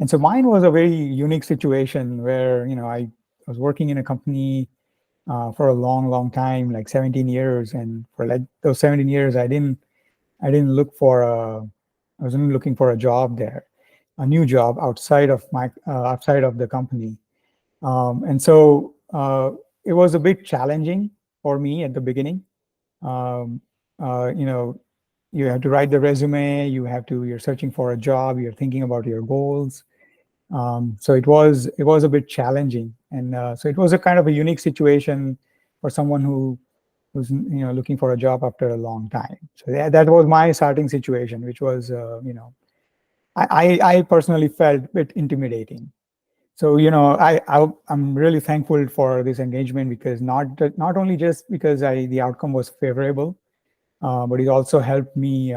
And so mine was a very unique situation where, I was working in a company for a long, long time, like 17 years. And for like those 17 years, I wasn't looking for a job there, a new job outside of the company. And so it was a bit challenging for me at the beginning. Um, you know, you have to write the resume, you're searching for a job, you're thinking about your goals. So it was a bit challenging, and so it was a kind of a unique situation for someone who's looking for a job after a long time. So that was my starting situation, which was I personally felt a bit intimidating. So I'm really thankful for this engagement, because not only just because the outcome was favorable, but it also helped me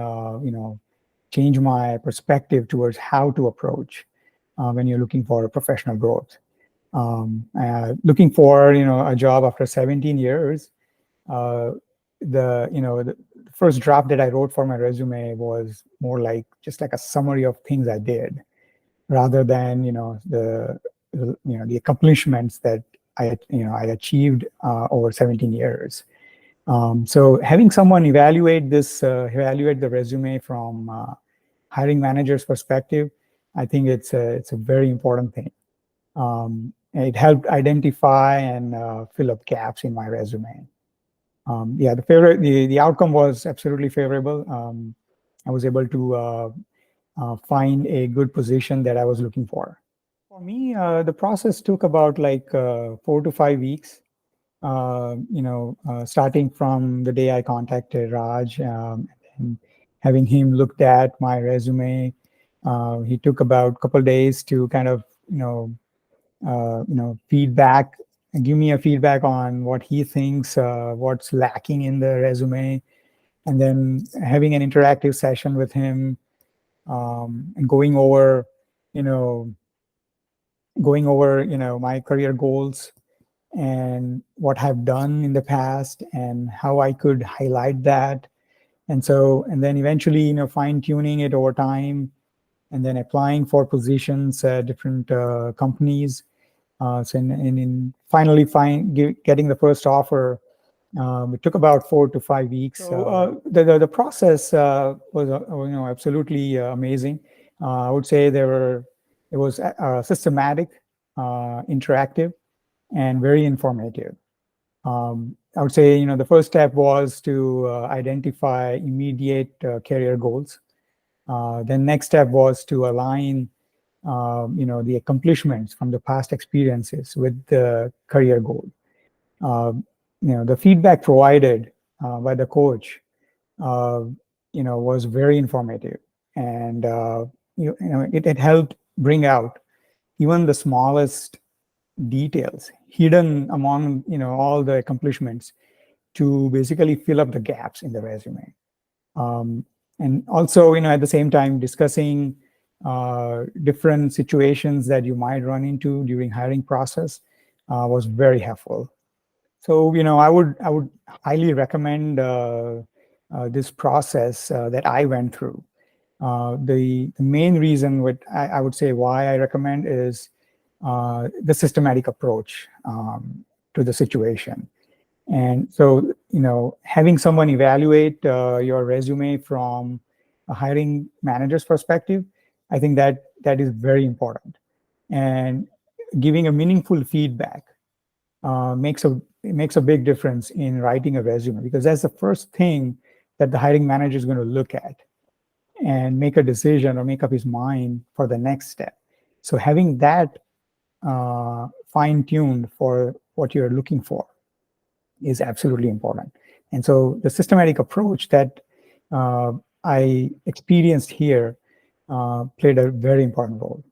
change my perspective towards how to approach when you're looking for professional growth. Looking for a job after 17 years, uh, the first draft that I wrote for my resume was more like just like a summary of things I did, rather than the accomplishments that I achieved over 17 years. So having someone evaluate the resume from hiring manager's perspective, I think it's a very important thing. And it helped identify and fill up gaps in my resume. Yeah, the outcome was absolutely favorable. I was able to find a good position that I was looking for. For me, the process took about like 4 to 5 weeks. Starting from the day I contacted Raj, and having him looked at my resume. He took about a couple days to kind of feedback and give me a feedback on what he thinks, what's lacking in the resume, and then having an interactive session with him, and you know, going over my career goals and what I've done in the past and how I could highlight that. And then eventually, fine tuning it over time, and then applying for positions at different companies. In finally getting the first offer, it took about 4 to 5 weeks. So the process was absolutely amazing. I would say it was systematic, interactive, and very informative. I would say the first step was to identify immediate career goals. Then next step was to align the accomplishments from the past experiences with the career goal. The feedback provided by the coach, was very informative, and it helped bring out even the smallest details hidden among all the accomplishments, to basically fill up the gaps in the resume. Um, and also, at the same time, discussing different situations that you might run into during hiring process was very helpful. So, I would highly recommend this process that I went through. The main reason I would say why I recommend is the systematic approach to the situation. And so, having someone evaluate your resume from a hiring manager's perspective, I think that is very important. And giving a meaningful feedback makes a big difference in writing a resume, because that's the first thing that the hiring manager is going to look at and make a decision or make up his mind for the next step. So having that fine-tuned for what you're looking for is absolutely important. And so the systematic approach that I experienced here played a very important role.